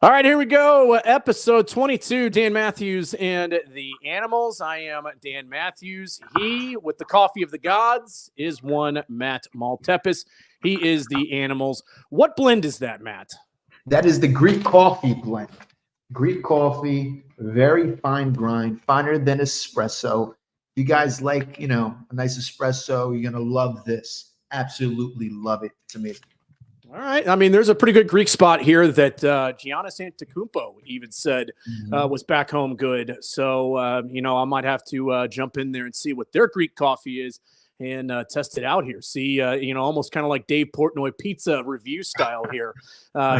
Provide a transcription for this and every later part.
All right, here we go. Episode 22, Dan Mathews and the Animals. I am Dan Mathews. He, with the coffee of the gods, is one Matt Maltepes. He is the Animals. What blend is that, Matt? That is the Greek coffee blend. Greek coffee, very fine grind, finer than espresso. If you guys like, a nice espresso, you're going to love this. Absolutely love it. It's amazing. All right. I mean, there's a pretty good Greek spot here that Giannis Antetokounmpo even said was back home good. So, I might have to jump in there and see what their Greek coffee is and test it out here. See, almost kind of like Dave Portnoy pizza review style here.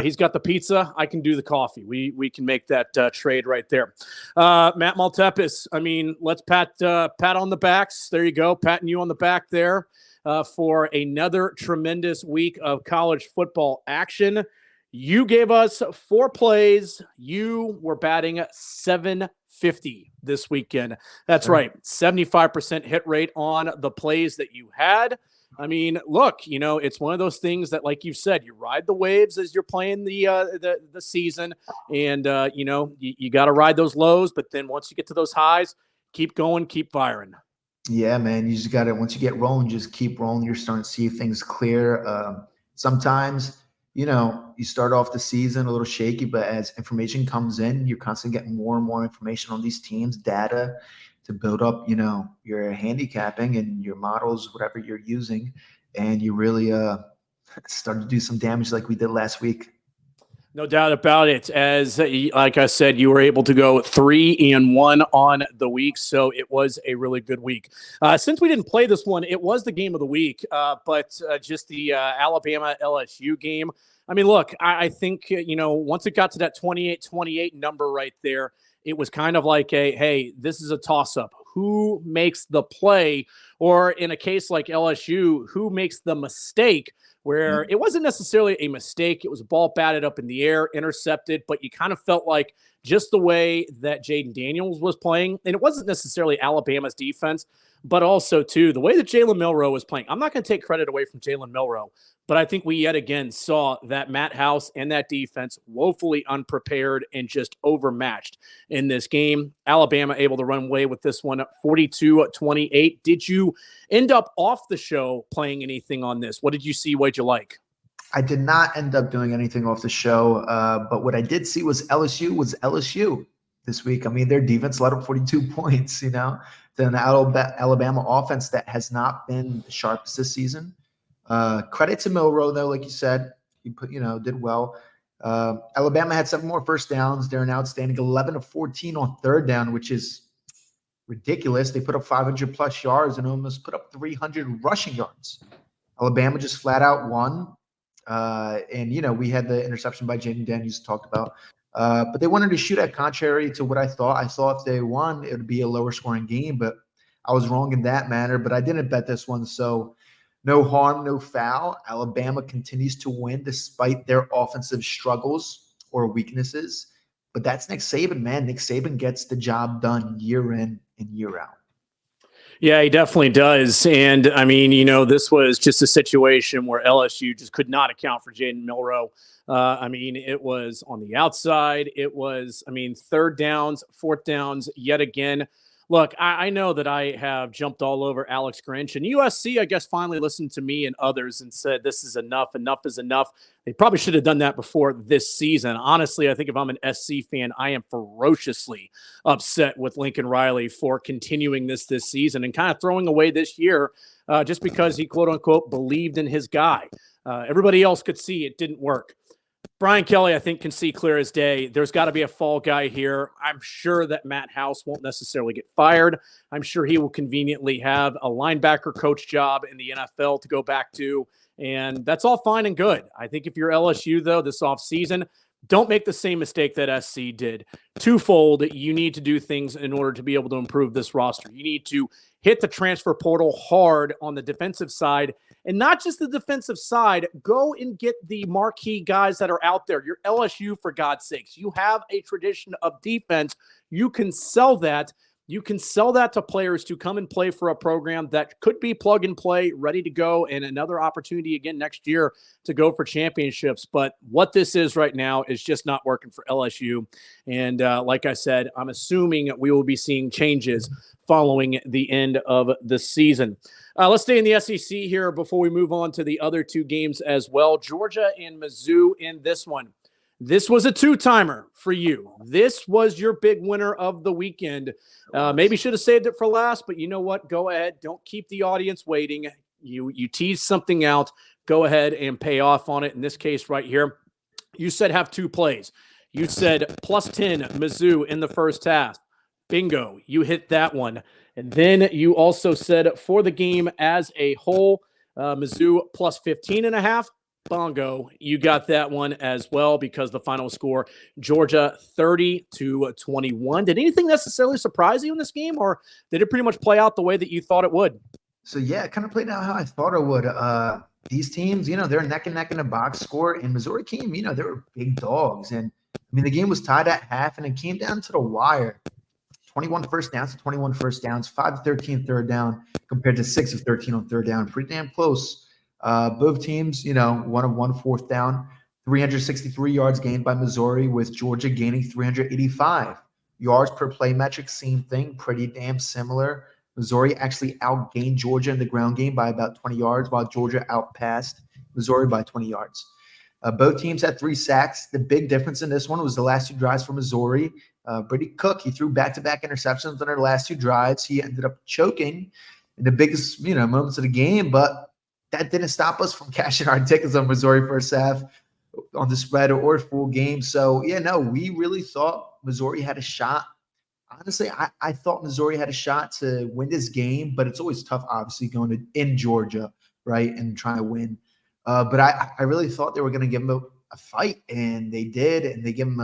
He's got the pizza. I can do the coffee. We can make that trade right there. Matt Maltepes, I mean, let's pat on the backs. There you go. Patting you on the back there. For another tremendous week of college football action. You gave us 4 plays. You were batting .750 this weekend. That's right. 75% hit rate on the plays that you had. I mean, look, it's one of those things that, like you said, you ride the waves as you're playing the season, and you got to ride those lows. But then once you get to those highs, keep going, keep firing. Yeah, man, you just got to, once you get rolling, just keep rolling. You're starting to see things clear. Sometimes, you start off the season a little shaky, but as information comes in, you're constantly getting more and more information on these teams, data to build up, your handicapping and your models, whatever you're using. And you really start to do some damage like we did last week. No doubt about it. As like I said, you were able to go 3-1 on the week, so it was a really good week. Since we didn't play this one, it was the game of the week, but just the Alabama LSU game. I mean, look, I think once it got to that 28-28 number right there, it was kind of like hey, this is a toss-up. Who makes the play? Or in a case like LSU, who makes the mistake? Where it wasn't necessarily a mistake. It was a ball batted up in the air, intercepted, but you kind of felt like just the way that Jaden Daniels was playing, and it wasn't necessarily Alabama's defense, but also, too, the way that Jalen Milroe was playing. I'm not going to take credit away from Jalen Milroe, but I think we yet again saw that Matt House and that defense woefully unprepared and just overmatched in this game. Alabama able to run away with this one 42-28. Did you end up off the show playing anything on this? What did you see? What'd you like? I did not end up doing anything off the show, but what I did see was LSU this week. I mean, their defense let up 42 points, to an Alabama offense that has not been the sharpest this season. Credit to Milroe, though, like you said, he did well. Alabama had 7 more first downs. They're an outstanding 11-14 on third down, which is ridiculous. They put up 500+ yards and almost put up 300 rushing yards. Alabama just flat out won. And we had the interception by Jaden Daniels talked about. But they wanted to shoot at contrary to what I thought. I thought if they won, it would be a lower scoring game, but I was wrong in that manner. But I didn't bet this one, so no harm, no foul. Alabama continues to win despite their offensive struggles or weaknesses. But that's Nick Saban, man. Nick Saban gets the job done year in and year out. Yeah, he definitely does. And, I mean, this was just a situation where LSU just could not account for Jaden Milroe. I mean, it was on the outside. It was, third downs, fourth downs, yet again. Look, I know that I have jumped all over Alex Grinch, and USC, I guess, finally listened to me and others and said, this is enough. Enough is enough. They probably should have done that before this season. Honestly, I think if I'm an SC fan, I am ferociously upset with Lincoln Riley for continuing this season and kind of throwing away this year just because he, quote unquote, believed in his guy. Everybody else could see it didn't work. Brian Kelly, I think, can see clear as day. There's got to be a fall guy here. I'm sure that Matt House won't necessarily get fired. I'm sure he will conveniently have a linebacker coach job in the NFL to go back to, and that's all fine and good. I think if you're LSU, though, this offseason, don't make the same mistake that SC did. Twofold, you need to do things in order to be able to improve this roster. You need to hit the transfer portal hard on the defensive side, and not just the defensive side. Go and get the marquee guys that are out there. You're LSU, for God's sakes. You have a tradition of defense. You can sell that. you can sell that to players to come and play for a program that could be plug and play, ready to go, and another opportunity again next year to go for championships. But what this is right now is just not working for LSU. And like I said, I'm assuming we will be seeing changes following the end of the season. Let's stay in the SEC here before we move on to the other two games as well. Georgia and Mizzou in this one. This was a two-timer for you. This was your big winner of the weekend. Maybe should have saved it for last, but you know what? Go ahead. Don't keep the audience waiting. You tease something out. Go ahead and pay off on it. In this case right here, you said have two plays. You said plus 10 Mizzou in the first half. Bingo. You hit that one. And then you also said for the game as a whole, Mizzou plus 15.5. Bongo, you got that one as well because the final score, Georgia 30-21. Did anything necessarily surprise you in this game, or did it pretty much play out the way that you thought it would? So, yeah, it kind of played out how I thought it would. These teams, they're neck and neck in a box score, and Missouri came, they were big dogs. And, the game was tied at half, and it came down to the wire. 21 first downs to 21 first downs, 5 of 13 third down compared to 6 of 13 on third down. Pretty damn close. Both teams, 1 of 1 fourth down, 363 yards gained by Missouri, with Georgia gaining 385 yards per play metric. Same thing, pretty damn similar. Missouri actually outgained Georgia in the ground game by about 20 yards, while Georgia outpassed Missouri by 20 yards. Both teams had 3 sacks. The big difference in this one was the last 2 drives for Missouri. Brady Cook, he threw back-to-back interceptions on their last 2 drives. He ended up choking in the biggest, moments of the game, but that didn't stop us from cashing our tickets on Missouri first half on the spread or full game. So, we really thought Missouri had a shot. Honestly, I thought Missouri had a shot to win this game, but it's always tough, obviously, going in Georgia, right, and trying to win. But I really thought they were going to give them a fight, and they did, and they gave them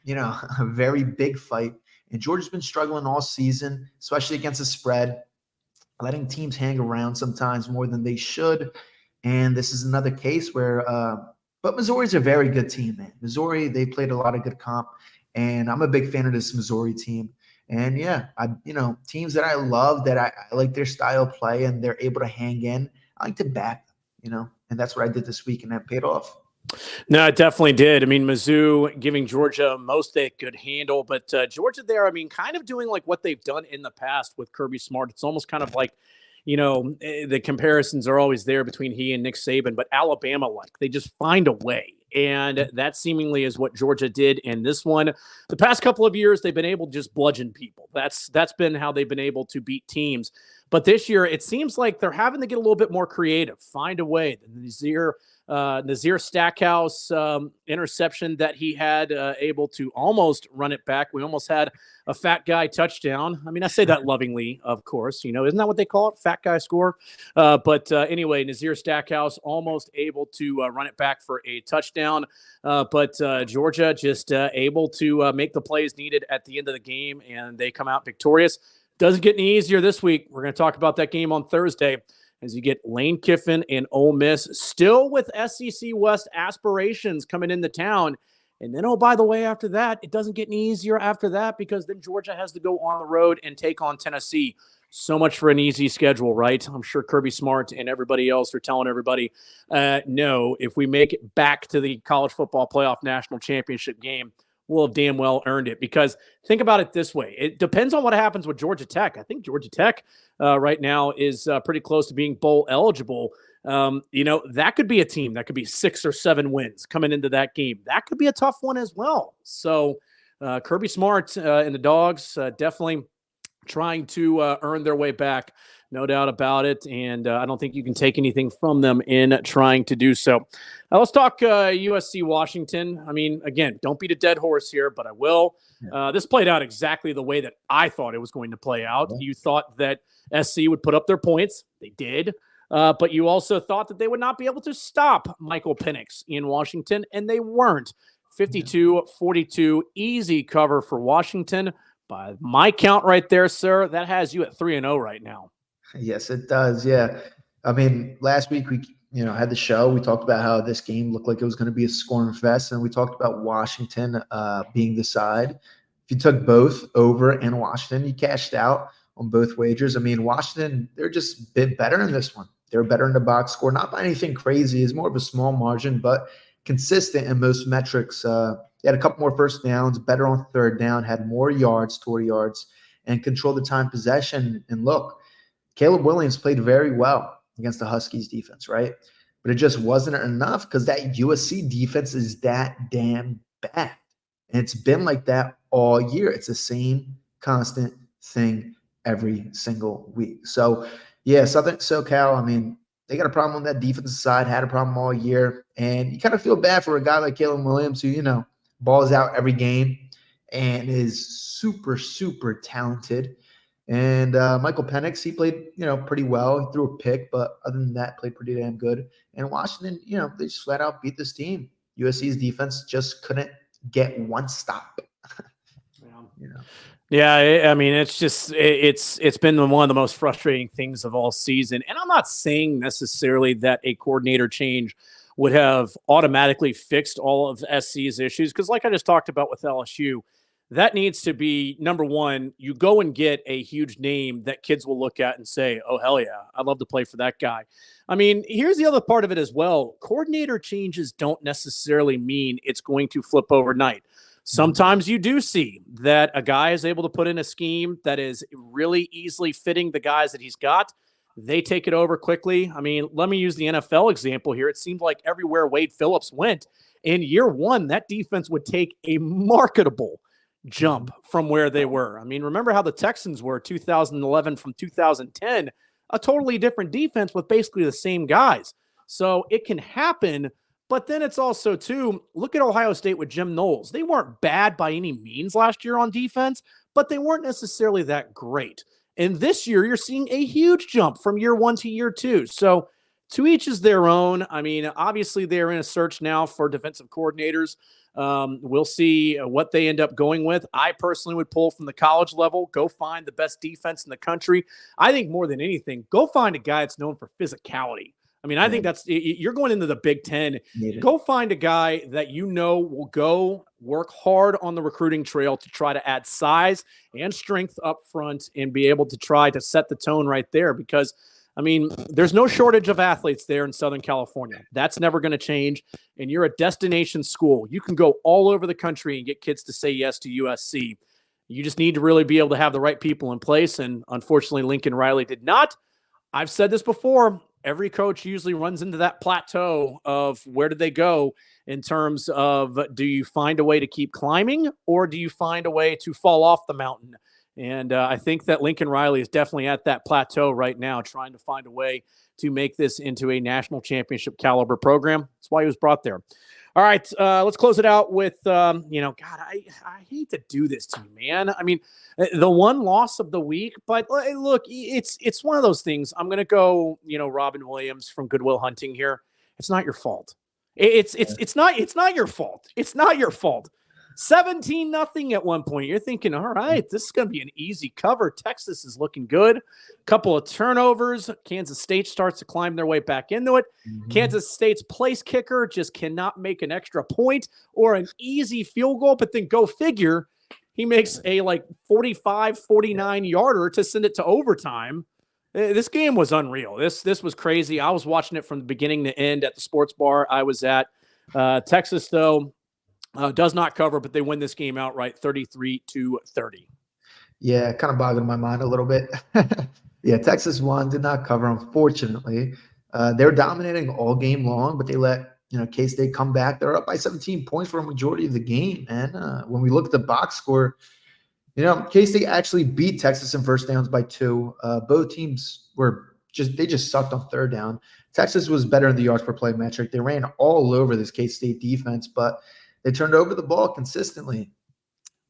a very big fight. And Georgia's been struggling all season, especially against the spread, letting teams hang around sometimes more than they should. And this is another case where but Missouri's a very good team, man. Missouri, they played a lot of good comp, and I'm a big fan of this Missouri team. And teams that I love, that I like their style of play, and they're able to hang in, I like to back them, and that's what I did this week, and that paid off. No, it definitely did. Mizzou giving Georgia most they could handle, but Georgia there, kind of doing like what they've done in the past with Kirby Smart. It's almost kind of like, the comparisons are always there between he and Nick Saban, but Alabama-like. They just find a way. And that seemingly is what Georgia did in this one. The past couple of years, they've been able to just bludgeon people. That's been how they've been able to beat teams. But this year, it seems like they're having to get a little bit more creative, find a way. Nazir Stackhouse interception that he had, able to almost run it back. We almost had a fat guy touchdown. I say that lovingly, of course. Isn't that what they call it? Fat guy score. But anyway, Nazir Stackhouse almost able to run it back for a touchdown. But Georgia just able to make the plays needed at the end of the game, and they come out victorious. Doesn't get any easier this week. We're going to talk about that game on Thursday as you get Lane Kiffin and Ole Miss still with SEC West aspirations coming into town. And then, oh, by the way, after that, it doesn't get any easier after that, because then Georgia has to go on the road and take on Tennessee. So much for an easy schedule, right? I'm sure Kirby Smart and everybody else are telling everybody, no, if we make it back to the college football playoff national championship game, we'll have damn well earned it. Because think about it this way. It depends on what happens with Georgia Tech. I think Georgia Tech right now is pretty close to being bowl eligible. That could be a team that could be 6 or 7 wins coming into that game. That could be a tough one as well. So Kirby Smart and the Dogs definitely trying to earn their way back. No doubt about it. And I don't think you can take anything from them in trying to do so. Let's talk USC-Washington. Again, don't beat a dead horse here, but I will. This played out exactly the way that I thought it was going to play out. Yeah. You thought that SC would put up their points. They did. But you also thought that they would not be able to stop Michael Penix in Washington, and they weren't. 52-42, easy cover for Washington. By my count right there, sir, that has you at 3-0 right now. Yes, it does. Yeah. Last week we had the show. We talked about how this game looked like it was going to be a scoring fest, and we talked about Washington being the side If you took both over and Washington, you cashed out on both wagers. I mean, Washington, they're just a bit better in this one. They're better in the box score, not by anything crazy. It's more of a small margin, but consistent in most metrics. They had a couple more first downs, better on third down, had more yards, 20 yards, and controlled the time possession. And look, Caleb Williams played very well against the Huskies defense, right? But it just wasn't enough because that USC defense is that damn bad. And it's been like that all year. It's the same constant thing every single week. So, yeah, Southern SoCal, I mean, they got a problem on that defensive side, had a problem all year. And you kind of feel bad for a guy like Caleb Williams who, you know, balls out every game and is super, super talented. And Michael Penix, he played, you know, pretty well. He threw a pick, but other than that, played pretty damn good. And Washington, you know, they just flat out beat this team. USC's defense just couldn't get one stop. You know. Yeah, I mean, it's been one of the most frustrating things of all season. And I'm not saying necessarily that a coordinator change would have automatically fixed all of SC's issues, because like I just talked about with LSU, that needs to be number one. You go and get a huge name that kids will look at and say, oh, hell yeah, I'd love to play for that guy. I mean, here's the other part of it as well. Coordinator changes don't necessarily mean it's going to flip overnight. Sometimes you do see that a guy is able to put in a scheme that is really easily fitting the guys that he's got. They take it over quickly. I mean, let me use the NFL example here. It seemed like everywhere Wade Phillips went in year one, that defense would take a marketable jump from where they were. I mean, remember how the Texans were 2011 from 2010, a totally different defense with basically the same guys. So it can happen. But then it's also, too, look at Ohio State with Jim Knowles. They weren't bad by any means last year on defense, but they weren't necessarily that great. And this year, you're seeing a huge jump from year one to year two. So to each is their own. I mean, obviously, they're in a search now for defensive coordinators. We'll see what they end up going with. I personally would pull from the college level. Go find the best defense in the country. I think more than anything, go find a guy that's known for physicality. I mean, I think that's, you're going into the Big Ten. Go find a guy that you know will go work hard on the recruiting trail to try to add size and strength up front and be able to try to set the tone right there. Because, I mean, there's no shortage of athletes there in Southern California. That's never going to change. And you're a destination school. You can go all over the country and get kids to say yes to USC. You just need to really be able to have the right people in place. And unfortunately, Lincoln Riley did not. I've said this before. Every coach usually runs into that plateau of where did they go in terms of, do you find a way to keep climbing or do you find a way to fall off the mountain? And I think that Lincoln Riley is definitely at that plateau right now, trying to find a way to make this into a national championship caliber program. That's why he was brought there. All right, let's close it out with, God, I hate to do this to you, man. I mean, the one loss of the week, but look, it's one of those things. I'm going to go, Robin Williams from Good Will Hunting here. It's not your fault. It's not your fault. It's not your fault. 17-0 at one point. You're thinking, all right, this is going to be an easy cover. Texas is looking good. Couple of turnovers. Kansas State starts to climb their way back into it. Kansas State's place kicker just cannot make an extra point or an easy field goal, but then go figure, he makes a 45, 49-yarder to send it to overtime. This game was unreal. This was crazy. I was watching it from the beginning to end at the sports bar I was at. Texas, though, does not cover, but they win this game outright 33-30. Yeah, kind of boggling my mind a little bit. Yeah, Texas won, did not cover, unfortunately. They were dominating all game long, but they let K-State come back. They're up by 17 points for a majority of the game. And when we look at the box score, K-State actually beat Texas in first downs by 2. Both teams just sucked on third down. Texas was better in the yards per play metric. They ran all over this K-State defense, but they turned over the ball consistently.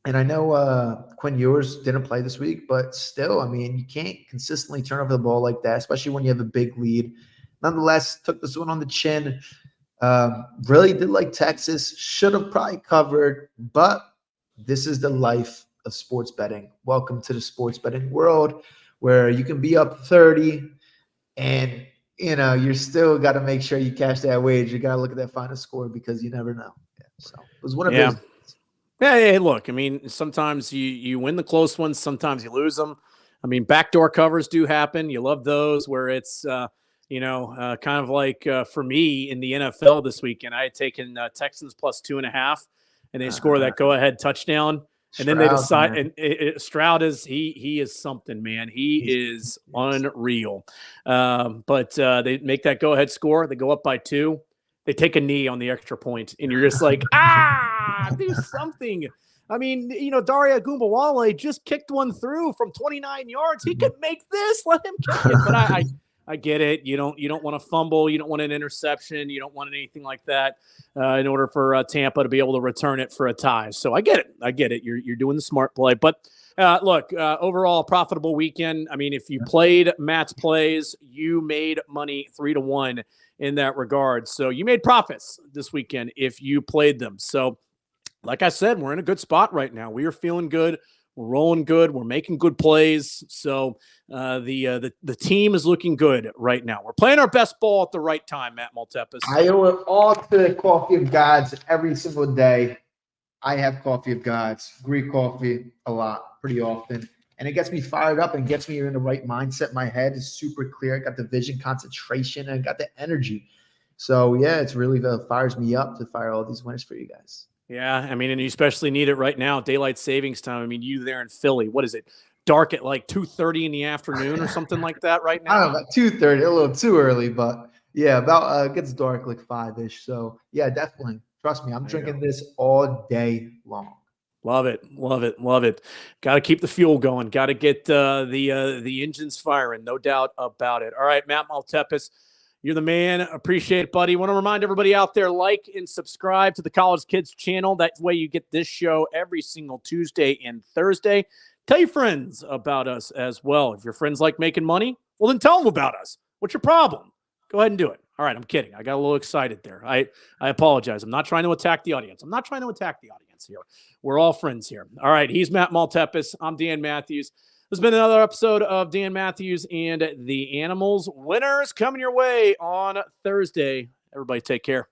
And I know Quinn Ewers didn't play this week, but still, I mean, you can't consistently turn over the ball like that, especially when you have a big lead. Nonetheless, took this one on the chin. Really did like Texas. Should have probably covered, but this is the life of sports betting. Welcome to the sports betting world where you can be up 30 and, you're still got to make sure you cash that wage. You got to look at that final score because you never know. So it was one of those. Yeah, hey, look, I mean, sometimes you win the close ones, sometimes you lose them. I mean, backdoor covers do happen. You love those where it's kind of like for me in the NFL this weekend. I had taken Texans plus 2.5, and they score Uh, that go-ahead touchdown, and then they Stroud, decide. man. And Stroud is he is something, man. He He's, is he's unreal. But they make that go-ahead score. They go up by 2. They take a knee on the extra point, and you're just like, do something. I mean, Daria Gumbawale just kicked one through from 29 yards. He could make this. Let him kick it. But I get it. You don't want to fumble. You don't want an interception. You don't want anything like that in order for Tampa to be able to return it for a tie. So I get it. You're doing the smart play. But look, overall profitable weekend. I mean, if you played Matt's plays, you made money 3-1 in that regard. So you made profits this weekend if you played them. So like I said, we're in a good spot right now. We are feeling good. We're rolling good. We're making good plays. So the team is looking good right now. We're playing our best ball at the right time, Matt Maltepes. I owe it all to the Coffee of Gods every single day. I have Coffee of Gods, Greek coffee a lot, pretty often. And it gets me fired up and gets me in the right mindset. My head is super clear. I got the vision, concentration, and I got the energy. So, yeah, it's really fires me up to fire all these winners for you guys. Yeah, I mean, and you especially need it right now, daylight savings time. I mean, you there in Philly, what is it? Dark at like 2:30 in the afternoon or something like that right now? I don't know, 2:30, a little too early, but yeah, about it gets dark like 5-ish. So, yeah, definitely. Trust me, I'm drinking this all day long. Love it, love it, love it. Got to keep the fuel going. Got to get the engines firing, no doubt about it. All right, Matt Maltepes, you're the man. Appreciate it, buddy. Want to remind everybody out there, like and subscribe to the College Kids channel. That way you get this show every single Tuesday and Thursday. Tell your friends about us as well. If your friends like making money, well, then tell them about us. What's your problem? Go ahead and do it. All right, I'm kidding. I got a little excited there. I apologize. I'm not trying to attack the audience. I'm not trying to attack the audience here. We're all friends here. All right, he's Matt Maltepes. I'm Dan Mathews. This has been another episode of Dan Mathews and the Animals. Winners coming your way on Thursday. Everybody take care.